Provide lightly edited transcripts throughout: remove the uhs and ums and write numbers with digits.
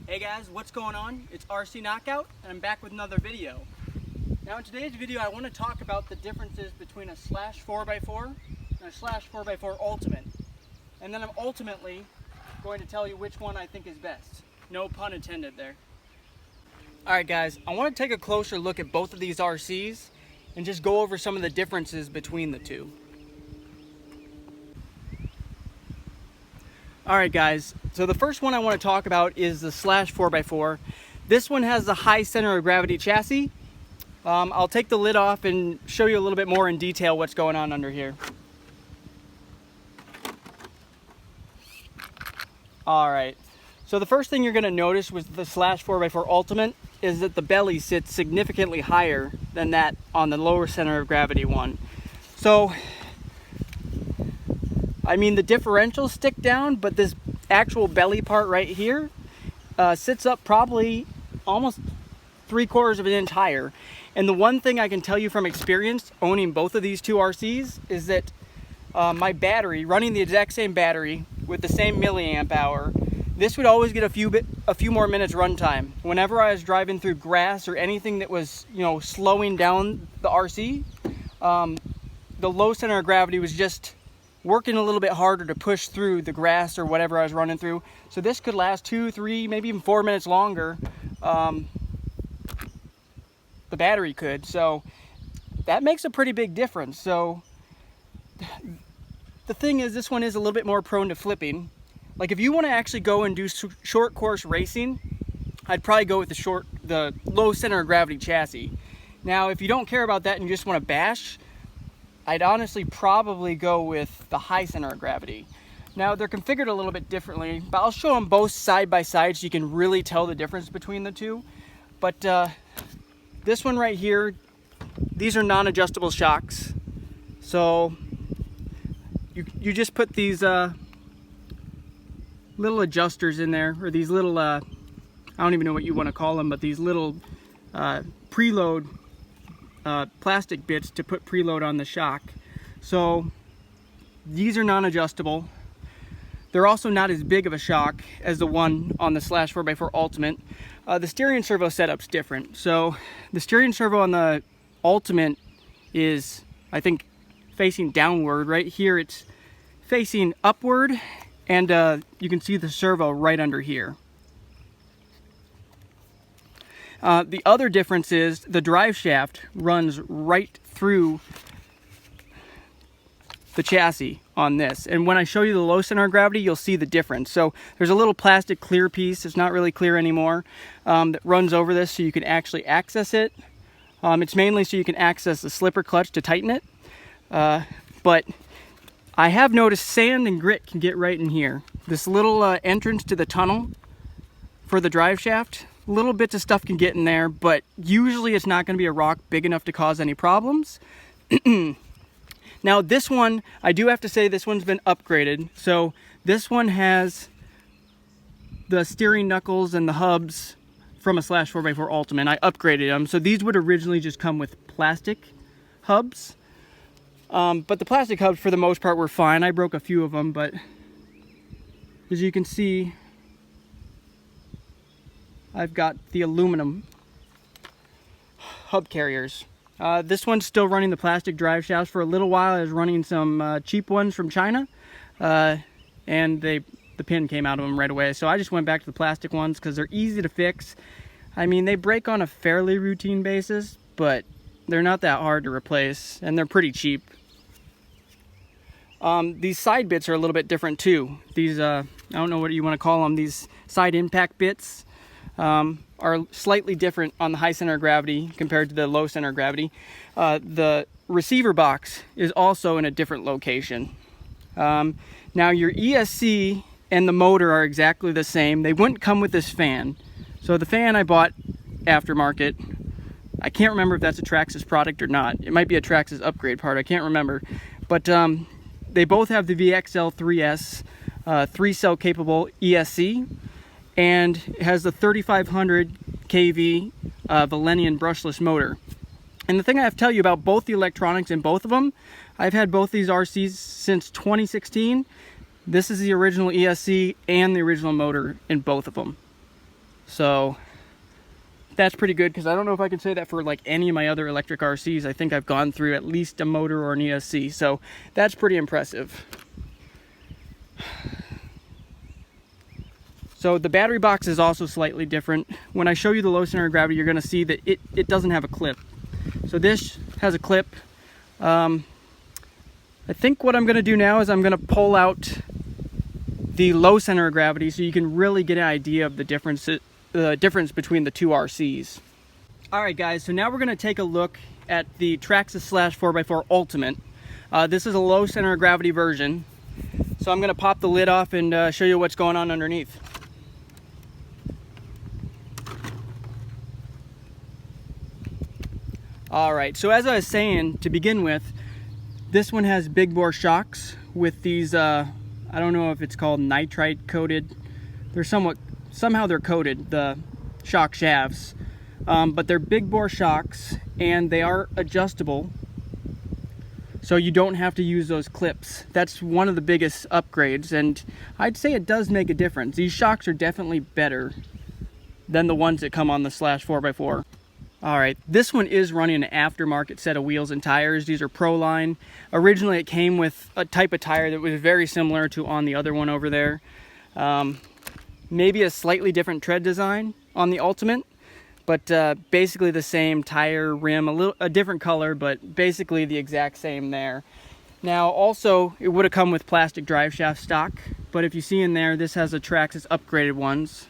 Hey guys, what's going on? It's RC Knockout and I'm back with another video. Now in today's video I want to talk about the differences between a Slash 4x4 and a Slash 4x4 Ultimate. And then I'm ultimately going to tell you which one I think is best. No pun intended there. Alright guys, I want to take a closer look at both of these RCs and just go over some of the differences between the two. Alright guys, so the first one I want to talk about is the Slash 4x4. This one has the high center of gravity chassis. I'll take the lid off and show you a little bit more in detail what's going on under here. Alright, so the first thing you're going to notice with the Slash 4x4 Ultimate is that the belly sits significantly higher than that on the lower center of gravity one. So I mean, the differentials stick down, but this actual belly part right here sits up probably almost 3/4 of an inch higher. And the one thing I can tell you from experience owning both of these two RCs is that my battery, running the exact same battery with the same milliamp hour, this would always get a few more minutes runtime. Whenever I was driving through grass or anything that was, slowing down the RC, the low center of gravity was just working a little bit harder to push through the grass or whatever I was running through. So this could last 2, 3, maybe even 4 minutes longer. The battery could. So that makes a pretty big difference. So the thing is, this one is a little bit more prone to flipping. Like if you want to actually go and do short course racing, I'd probably go with the low center of gravity chassis. Now, if you don't care about that and you just want to bash, I'd honestly probably go with the high center of gravity. Now they're configured a little bit differently, but I'll show them both side by side so you can really tell the difference between the two. But this one right here, these are non-adjustable shocks. So you just put these little adjusters in there, or these little, I don't even know what you want to call them, but these little preload plastic bits to put preload on the shock. So these are non-adjustable. They're also not as big of a shock as the one on the Slash 4x4 Ultimate. The steering servo setup's different. So the steering servo on the Ultimate is, I think, facing downward. Right here it's facing upward, and you can see the servo right under here. The other difference is the drive shaft runs right through the chassis on this. And when I show you the low center of gravity, you'll see the difference. So there's a little plastic clear piece, it's not really clear anymore, that runs over this so you can actually access it. It's mainly so you can access the slipper clutch to tighten it. But I have noticed sand and grit can get right in here. This little entrance to the tunnel for the drive shaft, little bits of stuff can get in there, but usually it's not going to be a rock big enough to cause any problems. Now this one, I do have to say this one's been upgraded. So this one has the steering knuckles and the hubs from a Slash 4x4 Ultimate. I upgraded them. So these would originally just come with plastic hubs. But the plastic hubs for the most part were fine. I broke a few of them, but as you can see, I've got the aluminum hub carriers. This one's still running the plastic drive shafts. For a little while I was running some cheap ones from China, and the pin came out of them right away. So I just went back to the plastic ones because they're easy to fix. I mean, they break on a fairly routine basis, but they're not that hard to replace, and they're pretty cheap. These side bits are a little bit different too. These, I don't know what you want to call them, these side impact bits. Are slightly different on the high center of gravity compared to the low center of gravity. The receiver box is also in a different location. Now your ESC and the motor are exactly the same. They wouldn't come with this fan. So the fan I bought aftermarket. I can't remember if that's a Traxxas product or not. It might be a Traxxas upgrade part, I can't remember. But they both have the VXL3S 3-cell capable ESC, and it has the 3500 kV Valenian brushless motor. And the thing I have to tell you about both the electronics in both of them, I've had both these RCs since 2016. This is the original ESC and the original motor in both of them. So that's pretty good, because I don't know if I can say that for like any of my other electric RCs. I think I've gone through at least a motor or an ESC, so that's pretty impressive. So the battery box is also slightly different. When I show you the low center of gravity, you're going to see that it doesn't have a clip. So this has a clip. I think what I'm going to do now is I'm going to pull out the low center of gravity so you can really get an idea of the difference between the two RCs. Alright guys, so now we're going to take a look at the Traxxas Slash 4x4 Ultimate. This is a low center of gravity version. So I'm going to pop the lid off and show you what's going on underneath. Alright, so as I was saying, to begin with, this one has big bore shocks with these, I don't know if it's called nitrite coated. They're somehow they're coated, the shock shafts. But they're big bore shocks, and they are adjustable. So you don't have to use those clips. That's one of the biggest upgrades, and I'd say it does make a difference. These shocks are definitely better than the ones that come on the Slash 4x4. Alright, this one is running an aftermarket set of wheels and tires. These are Proline. Originally it came with a type of tire that was very similar to on the other one over there. Maybe a slightly different tread design on the Ultimate, but basically the same tire, rim, a different color, but basically the exact same there. Now also, it would have come with plastic drive shaft stock, but if you see in there, this has a Traxxas upgraded ones.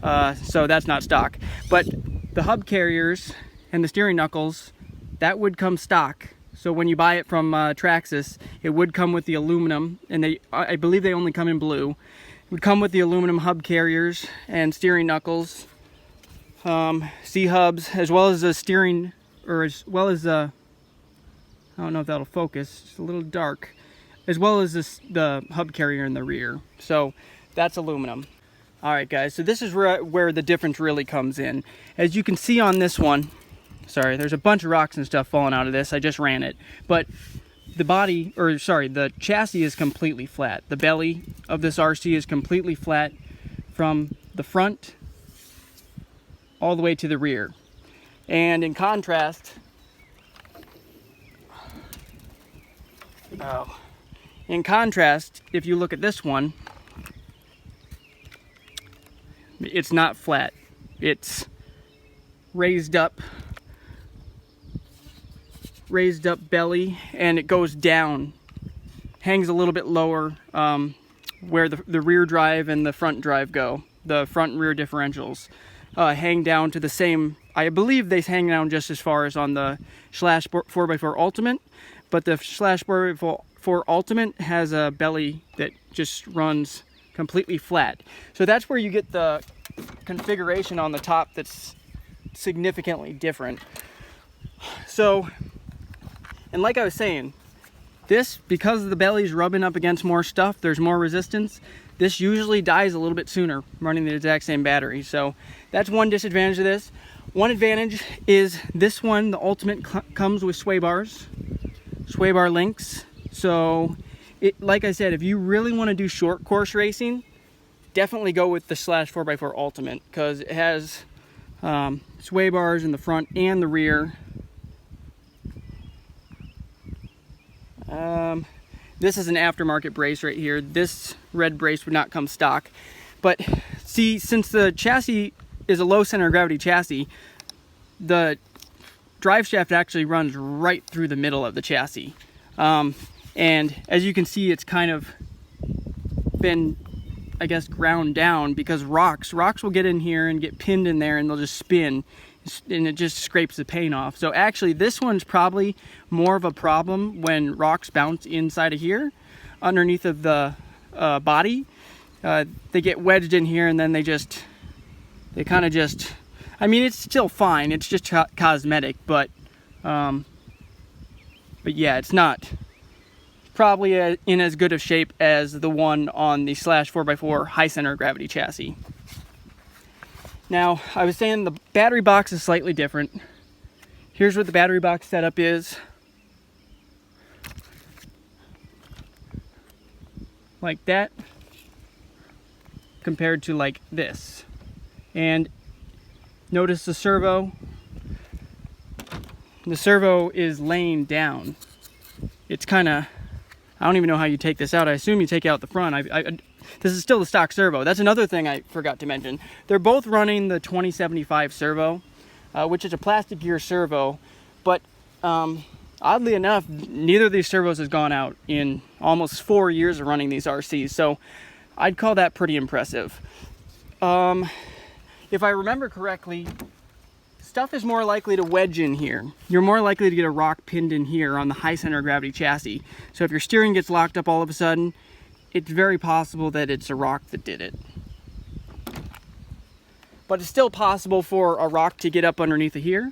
So that's not stock. But the hub carriers and the steering knuckles, that would come stock. So when you buy it from Traxxas, it would come with the aluminum, and I believe they only come in blue. It would come with the aluminum hub carriers and steering knuckles, C-hubs, as well as the steering, or as well as I don't know if that'll focus, it's a little dark, as well as the hub carrier in the rear. So that's aluminum. Alright guys, so this is where the difference really comes in. As you can see on this one, sorry, there's a bunch of rocks and stuff falling out of this, I just ran it, but the chassis is completely flat. The belly of this RC is completely flat from the front all the way to the rear. And in contrast, if you look at this one, it's not flat. It's raised up belly, and it goes down, hangs a little bit lower where the rear drive and the front drive go. The front and rear differentials hang down to the same, I believe they hang down just as far as on the Slash 4x4 Ultimate, but the Slash 4x4 Ultimate has a belly that just runs completely flat. So that's where you get the configuration on the top that's significantly different. So, and like I was saying, this, because the belly's rubbing up against more stuff, there's more resistance, this usually dies a little bit sooner running the exact same battery. So that's one disadvantage of this. One advantage is this one, the Ultimate, comes with sway bars, sway bar links. So like I said, if you really want to do short course racing, definitely go with the Slash 4x4 Ultimate, because it has sway bars in the front and the rear. This is an aftermarket brace right here. This red brace would not come stock. But see, since the chassis is a low center of gravity chassis, the drive shaft actually runs right through the middle of the chassis. And as you can see, it's kind of been, I guess, ground down because rocks will get in here and get pinned in there, and they'll just spin, and it just scrapes the paint off. So actually this one's probably more of a problem when rocks bounce inside of here underneath of the body. They get wedged in here, and then they kind of just, I mean, it's still fine, it's just cosmetic, but yeah, it's not probably in as good of shape as the one on the Slash 4x4 high center of gravity chassis. Now, I was saying the battery box is slightly different. Here's what the battery box setup is. Like that, compared to like this. And notice the servo. The servo is laying down. It's kind of, I don't even know how you take this out. I assume you take out the front. This is still the stock servo. That's another thing I forgot to mention. They're both running the 2075 servo, which is a plastic gear servo, but oddly enough, neither of these servos has gone out in almost 4 years of running these RCs, so I'd call that pretty impressive. If I remember correctly, stuff is more likely to wedge in here. You're more likely to get a rock pinned in here on the high center of gravity chassis. So if your steering gets locked up all of a sudden, it's very possible that it's a rock that did it. But it's still possible for a rock to get up underneath of here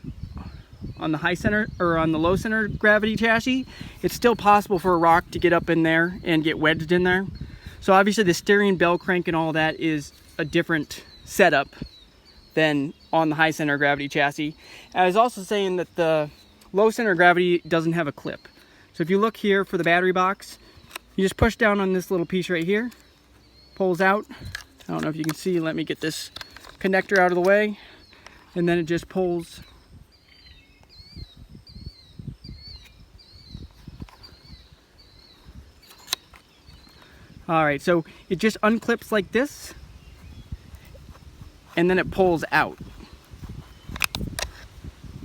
on the high center or on the low center of gravity chassis. It's still possible for a rock to get up in there and get wedged in there. So obviously the steering, bell crank, and all that is a different setup than on the high center of gravity chassis. I was also saying that the low center of gravity doesn't have a clip. So if you look here for the battery box, you just push down on this little piece right here, pulls out. I don't know if you can see, let me get this connector out of the way, and then it just pulls. All right, so it just unclips like this, and then it pulls out.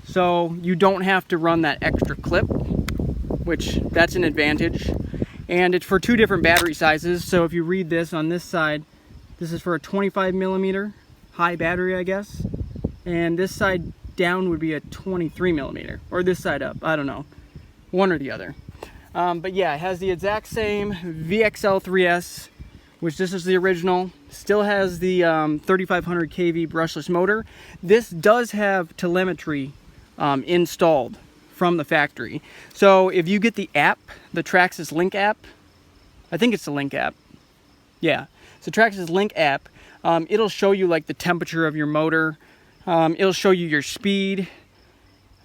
So you don't have to run that extra clip, which that's an advantage. And it's for two different battery sizes. So if you read this on this side, this is for a 25 millimeter high battery, I guess. And this side down would be a 23 millimeter, or this side up, I don't know, one or the other. But yeah, it has the exact same VXL3S, which this is the original. Still has the 3500 kV brushless motor. This does have telemetry installed from the factory. So if you get the app, the Traxxas Link app, I think it's the Link app. Yeah, it's the Traxxas Link app. It'll show you like the temperature of your motor. It'll show you your speed.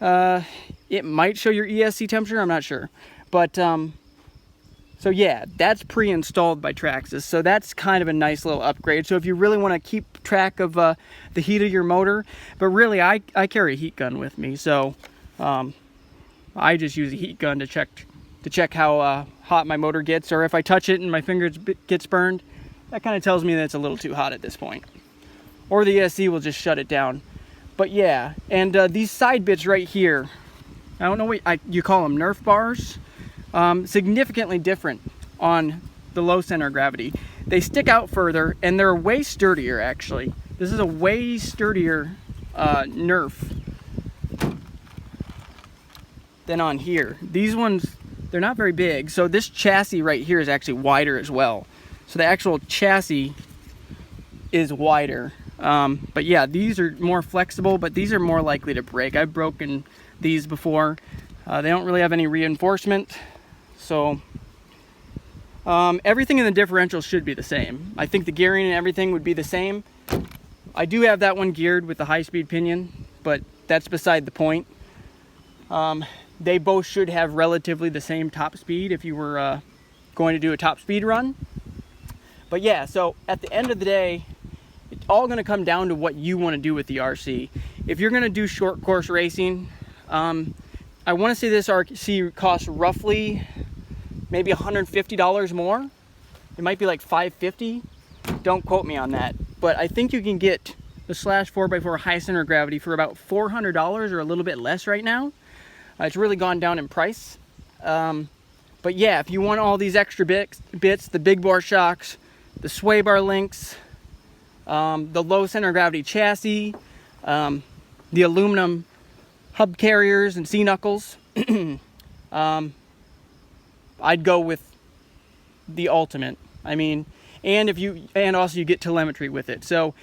It might show your ESC temperature, I'm not sure. But so yeah, that's pre-installed by Traxxas. So that's kind of a nice little upgrade. So if you really want to keep track of the heat of your motor, but really I carry a heat gun with me, so I just use a heat gun to check how hot my motor gets, or if I touch it and my finger gets burned, that kind of tells me that it's a little too hot at this point. Or the ESC will just shut it down. But yeah, and these side bits right here, I don't know what you call them, Nerf bars, significantly different on the low center of gravity. They stick out further and they're way sturdier actually. This is a way sturdier Nerf than on here. These ones, they're not very big, so this chassis right here is actually wider as well. So the actual chassis is wider. But yeah, these are more flexible, but these are more likely to break. I've broken these before. They don't really have any reinforcement, so everything in the differential should be the same. I think the gearing and everything would be the same. I do have that one geared with the high-speed pinion, but that's beside the point. They both should have relatively the same top speed if you were going to do a top speed run. But yeah, so at the end of the day, it's all going to come down to what you want to do with the RC. If you're going to do short course racing, I want to say this RC costs roughly maybe $150 more. It might be like $550. Don't quote me on that. But I think you can get the Slash 4x4 high center of gravity for about $400 or a little bit less right now. It's really gone down in price. But yeah, if you want all these extra bits, the big bore shocks, the sway bar links, the low center of gravity chassis, the aluminum hub carriers and C-knuckles, I'd go with the ultimate. I mean, and also you get telemetry with it. So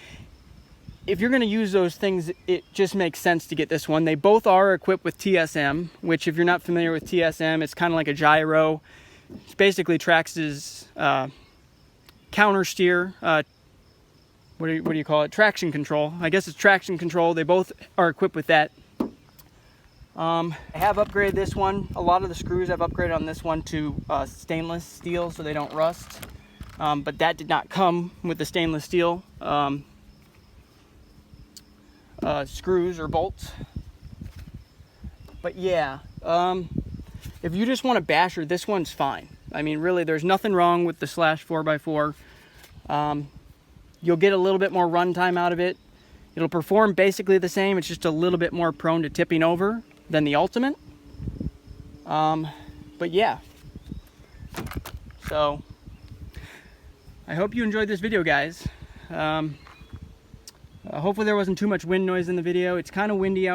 if you're going to use those things, it just makes sense to get this one. They both are equipped with TSM, which if you're not familiar with TSM, it's kind of like a gyro. It's basically Traxxas counter steer. What do you call it? Traction control. I guess it's traction control. They both are equipped with that. I have upgraded this one. A lot of the screws I've upgraded on this one to stainless steel so they don't rust. But that did not come with the stainless steel. screws or bolts. But yeah, if you just want a basher, this one's fine. I mean, really, there's nothing wrong with the Slash 4x4. You'll get a little bit more runtime out of it. It'll perform basically the same. It's just a little bit more prone to tipping over than the Ultimate. But yeah. So, I hope you enjoyed this video, guys. Hopefully there wasn't too much wind noise in the video. It's kind of windy out.